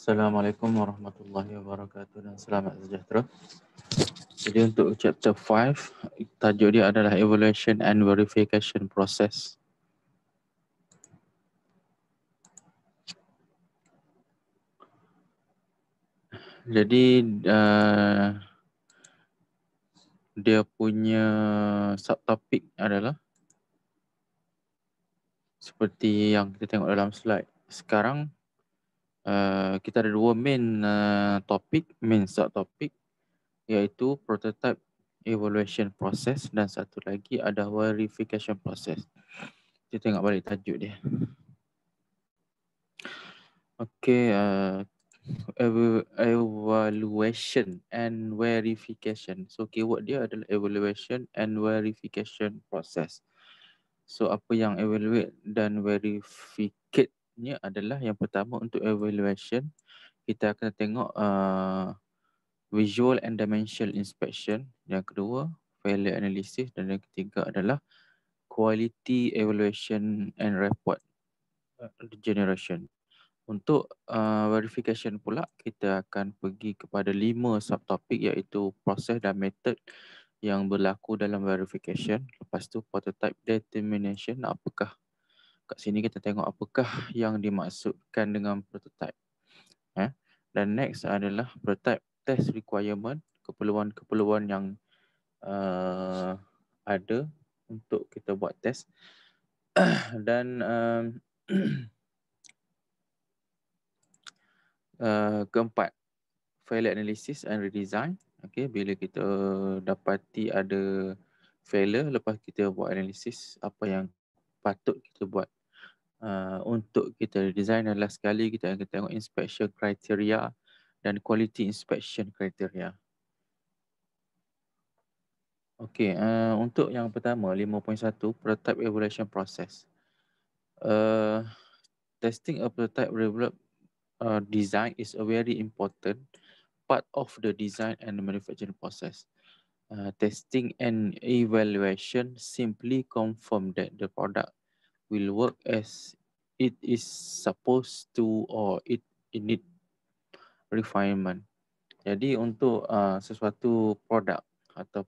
Assalamualaikum warahmatullahi wabarakatuh dan selamat sejahtera. Jadi untuk chapter 5, tajuk dia adalah Evaluation and Verification Process. Jadi dia punya subtopik adalah seperti yang kita tengok dalam slide. Sekarang kita ada dua main subtopik, iaitu prototype evaluation process dan satu lagi ada verification process. Kita tengok balik tajuk dia. Okay, evaluation and verification. So keyword dia adalah evaluation and verification process. So apa yang evaluate dan verificate-nya adalah yang pertama untuk evaluation, kita akan tengok visual and dimensional inspection. Yang kedua, failure analysis, dan yang ketiga adalah quality evaluation and report generation. Untuk verification pula, kita akan pergi kepada 5 subtopik, iaitu proses dan method yang berlaku dalam verification. Lepas tu prototype determination, apakah kat sini kita tengok apakah yang dimaksudkan dengan prototype. Dan next adalah prototype test requirement, keperluan-keperluan yang ada untuk kita buat test. Dan keempat, failure analysis and redesign. Okay, bila kita dapati ada failure, lepas kita buat analisis apa yang patut kita buat untuk kita redesign adalah sekali kita akan tengok inspection criteria dan quality inspection criteria. Okay, untuk yang pertama 5.1 prototype evaluation process. Testing a prototype design is a very important part of the design and manufacturing process. Testing and evaluation simply confirm that the product will work as it is supposed to, or it need refinement. Jadi untuk sesuatu produk atau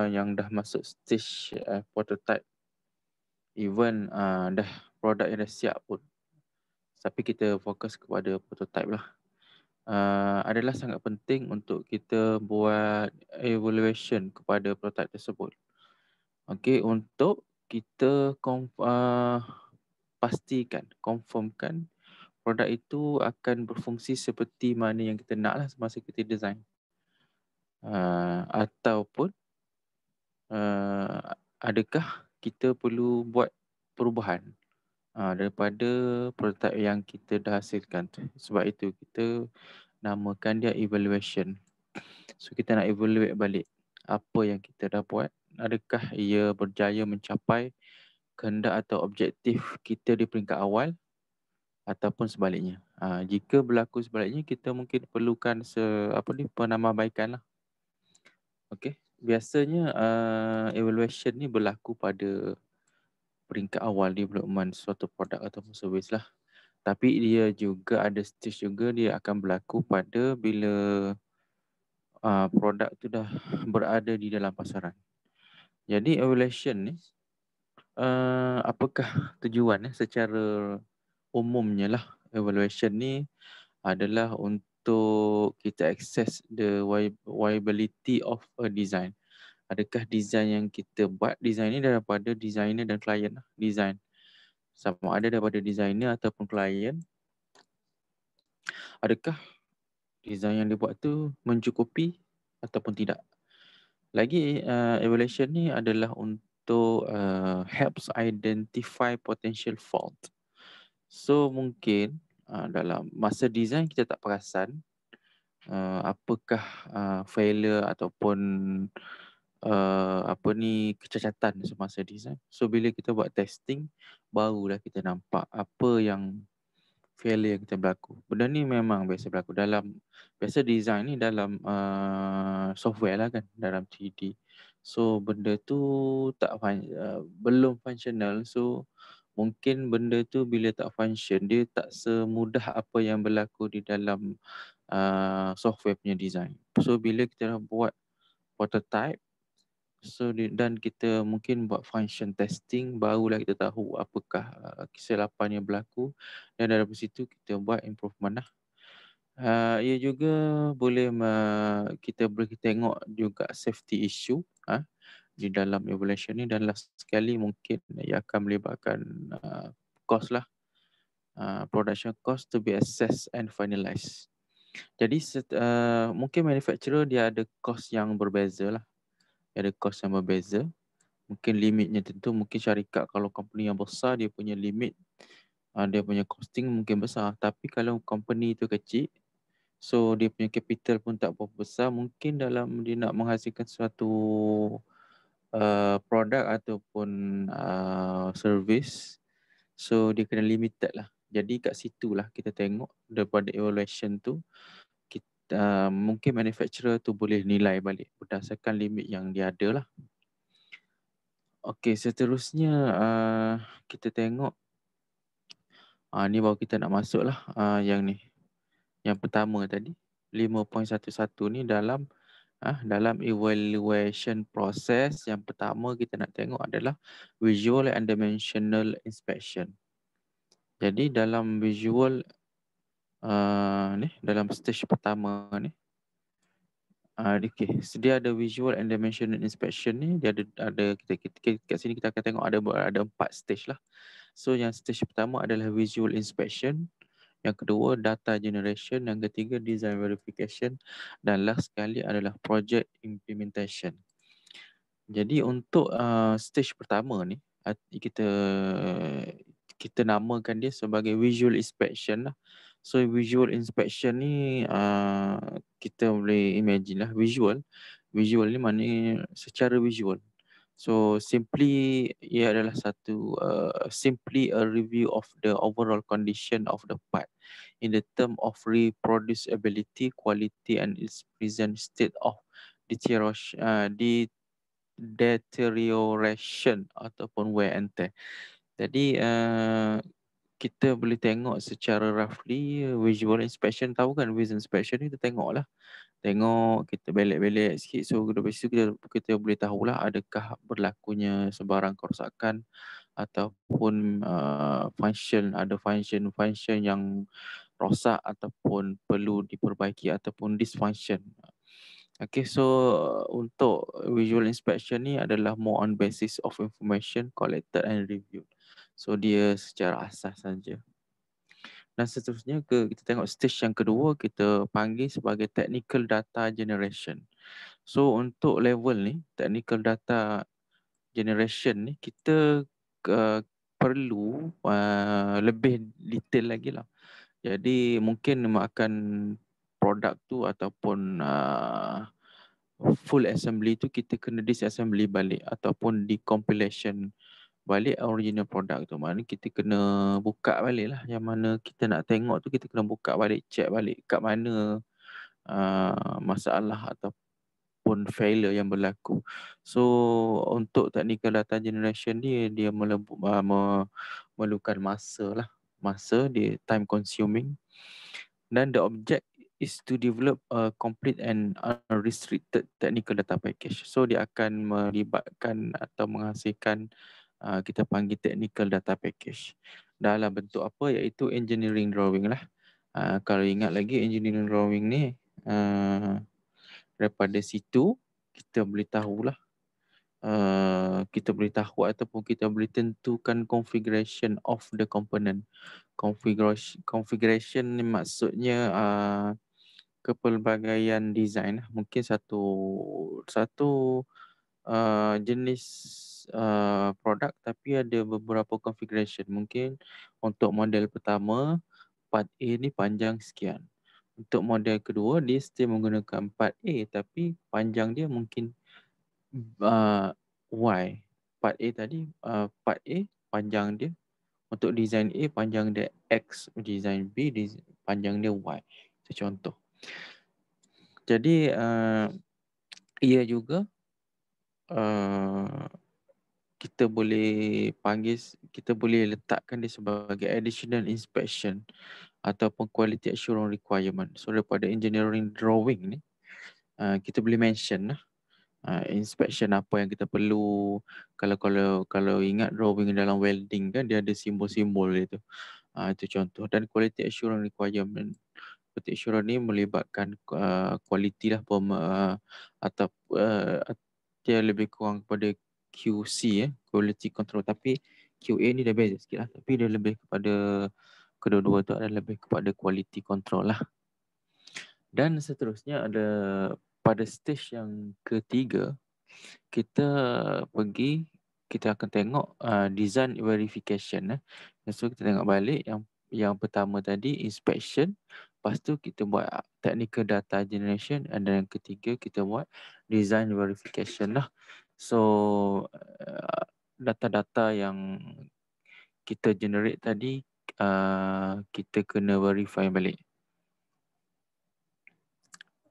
yang dah masuk stage prototype, even dah produk yang dah siap pun, tapi kita fokus kepada prototype lah, adalah sangat penting untuk kita buat evaluation kepada prototype tersebut. Okey, untuk kita pastikan, confirmkan produk itu akan berfungsi seperti mana yang kita nak lah semasa kita design. Ataupun adakah kita perlu buat perubahan daripada prototype yang kita dah hasilkan. Sebab itu kita namakan dia evaluation. So kita nak evaluate balik apa yang kita dah buat, adakah ia berjaya mencapai kehendak atau objektif kita di peringkat awal ataupun sebaliknya. Jika berlaku sebaliknya, kita mungkin perlukan penambahbaikan lah. Okey, biasanya evaluation ni berlaku pada peringkat awal development suatu produk ataupun servis lah. Tapi dia juga ada stage juga dia akan berlaku pada bila produk tu dah berada di dalam pasaran. Jadi evaluation ni apakah tujuan secara umumnya lah, evaluation ni adalah untuk kita access the viability of a design. Adakah design yang kita buat, design ni daripada designer dan klien lah, design. Sama ada daripada designer ataupun klien, adakah design yang dibuat tu mencukupi ataupun tidak. Lagi evaluation ni adalah untuk helps identify potential fault. So mungkin dalam masa design kita tak perasan apakah failure ataupun kecacatan semasa design. So bila kita buat testing, barulah kita nampak apa yang failure yang kita berlaku. Benda ni memang biasa berlaku dalam, biasa design ni dalam software lah kan, dalam 3D. So benda tu belum functional, so mungkin benda tu bila tak function, dia tak semudah apa yang berlaku di dalam software punya design. So bila kita dah buat prototype, dan kita mungkin buat function testing, barulah kita tahu apakah kesilapan yang berlaku, dan dari situ kita buat improvement lah. Ia juga boleh kita boleh tengok juga safety issue di dalam evaluation ni, dan last sekali mungkin ia akan melibatkan cost lah, production cost to be assessed and finalized. Jadi mungkin manufacturer dia ada cost yang berbeza lah, ada cost yang berbeza. Mungkin limitnya tentu, mungkin syarikat kalau company yang besar dia punya limit, dia punya costing mungkin besar. Tapi kalau company tu kecil, so dia punya capital pun tak berapa besar, mungkin dalam dia nak menghasilkan suatu produk ataupun service, so dia kena limited lah. Jadi kat situ lah kita tengok daripada evaluation tu, kita mungkin manufacturer tu boleh nilai balik berdasarkan limit yang dia ada lah. Okey, seterusnya kita tengok ni baru kita nak masuk lah yang ni. Yang pertama tadi 5.11 ni dalam evaluation process, yang pertama kita nak tengok adalah visual and dimensional inspection. Jadi dalam visual dalam stage pertama ni, dia ada visual and dimensional inspection ni, dia ada kita kat sini kita akan tengok ada 4 stage lah. So yang stage pertama adalah visual inspection, yang kedua data generation, yang ketiga design verification, dan last sekali adalah project implementation. Jadi untuk stage pertama ni, kita namakan dia sebagai visual inspection lah. So visual inspection ni kita boleh imagine lah, visual ni maknanya secara visual. So simply ia adalah satu simply a review of the overall condition of the part in the term of reproducibility, quality and its present state of deterioration ataupun wear and tear. Jadi kita boleh tengok secara roughly visual inspection, tahu kan visual inspection ni kita tengok lah. Tengok, kita belek-belek sikit, so dari situ kita boleh tahulah adakah berlakunya sebarang kerosakan ataupun ada function yang rosak ataupun perlu diperbaiki ataupun dysfunction. Okay, so untuk visual inspection ni adalah more on basis of information collected and reviewed. So dia secara asas saja. Dan seterusnya kita tengok stage yang kedua, kita panggil sebagai technical data generation. So untuk level ni, technical data generation ni, kita perlu lebih detail lagi lah. Jadi mungkin akan produk tu ataupun full assembly tu kita kena disassembly balik ataupun decompilation balik original product tu. Maknanya kita kena buka balik lah, yang mana kita nak tengok tu kita kena buka balik, check balik kat mana masalah ataupun failure yang berlaku. So untuk technical data generation dia memerlukan masa dia time consuming, dan the object is to develop a complete and unrestricted technical data package. So dia akan melibatkan atau menghasilkan kita panggil technical data package dalam bentuk apa, iaitu engineering drawing lah. Kalau ingat lagi engineering drawing ni, daripada situ kita boleh tahulah, kita boleh tahu ataupun kita boleh tentukan configuration of the component. Configuration ni maksudnya kepelbagaian design. Mungkin satu jenis produk tapi ada beberapa configuration. Mungkin untuk model pertama, part A ni panjang sekian. Untuk model kedua, dia still menggunakan part A tapi panjang dia mungkin Y. Part A tadi, part A panjang dia, untuk design A panjang dia X, design B panjang dia Y. Itu contoh. Jadi ia juga kita boleh kita boleh letakkan dia sebagai additional inspection ataupun quality assurance requirement. So daripada engineering drawing ni, kita boleh mention lah inspection apa yang kita perlu. Kalau ingat drawing dalam welding kan, dia ada simbol-simbol dia tu. Itu contoh. Dan quality assurance requirement. Quality assurance ni melibatkan quality lah, atau dia lebih kurang kepada QC, quality control. Tapi QA ni dah beza sikit lah. Tapi dia lebih kepada, kedua-dua tu adalah lebih kepada quality control lah. Dan seterusnya ada pada stage yang ketiga, kita akan tengok design verification. So kita tengok balik yang pertama tadi inspection, lepas tu kita buat technical data generation, dan yang ketiga kita buat design verification lah. So data-data yang kita generate tadi, kita kena verify balik.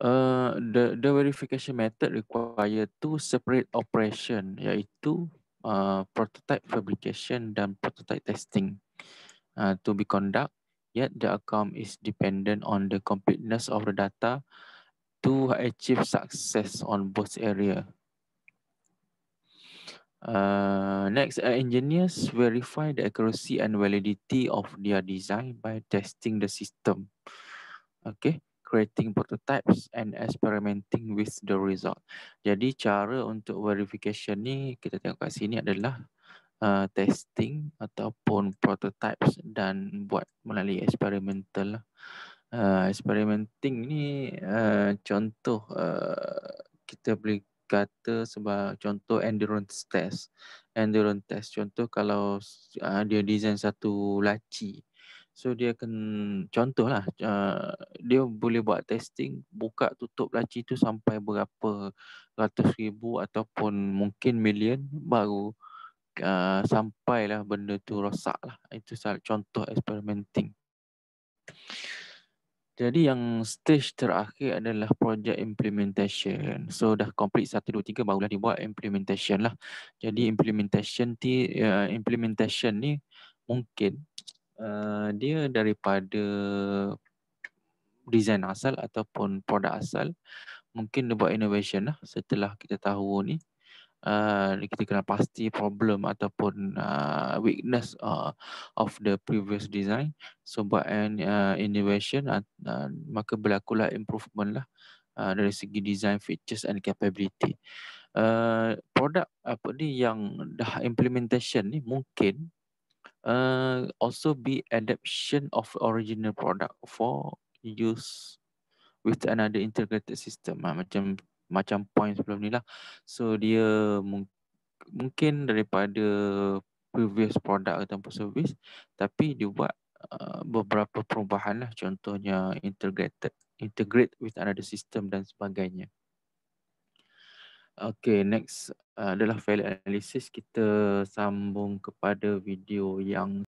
The verification method require two separate operation, iaitu prototype fabrication dan prototype testing to be conduct. Yet the outcome is dependent on the completeness of the data to achieve success on both area. Next, engineers verify the accuracy and validity of their design by testing the system. Okay, creating prototypes and experimenting with the result. Jadi cara untuk verification ni kita tengok kat sini adalah testing ataupun prototypes dan buat melalui experimental lah. Experimenting ni contoh kita boleh kata sebab contoh endurance test. Endurance test contoh kalau dia design satu laci. So dia akan contohlah dia boleh buat testing buka tutup laci tu sampai berapa ratus ribu ataupun mungkin million baru sampailah benda tu rosak lah. Itu contoh experimenting. Jadi yang stage terakhir adalah project implementation. So dah complete 1, 2, 3 barulah dibuat implementation lah. Jadi implementation ni mungkin dia daripada design asal ataupun produk asal. Mungkin dia buat innovation lah setelah kita tahu ni. Kita kena pasti problem ataupun weakness of the previous design. So buat innovation, maka berlakulah improvement lah dari segi design, features and capability. Produk apa ni yang dah implementation ni mungkin also be adaptation of original product for use with another integrated system. Macam point sebelum ni lah. So dia mungkin daripada previous product ataupun service, tapi dia buat beberapa perubahan lah. Contohnya integrate with another system dan sebagainya. Okay, next adalah value analysis. Kita sambung kepada video yang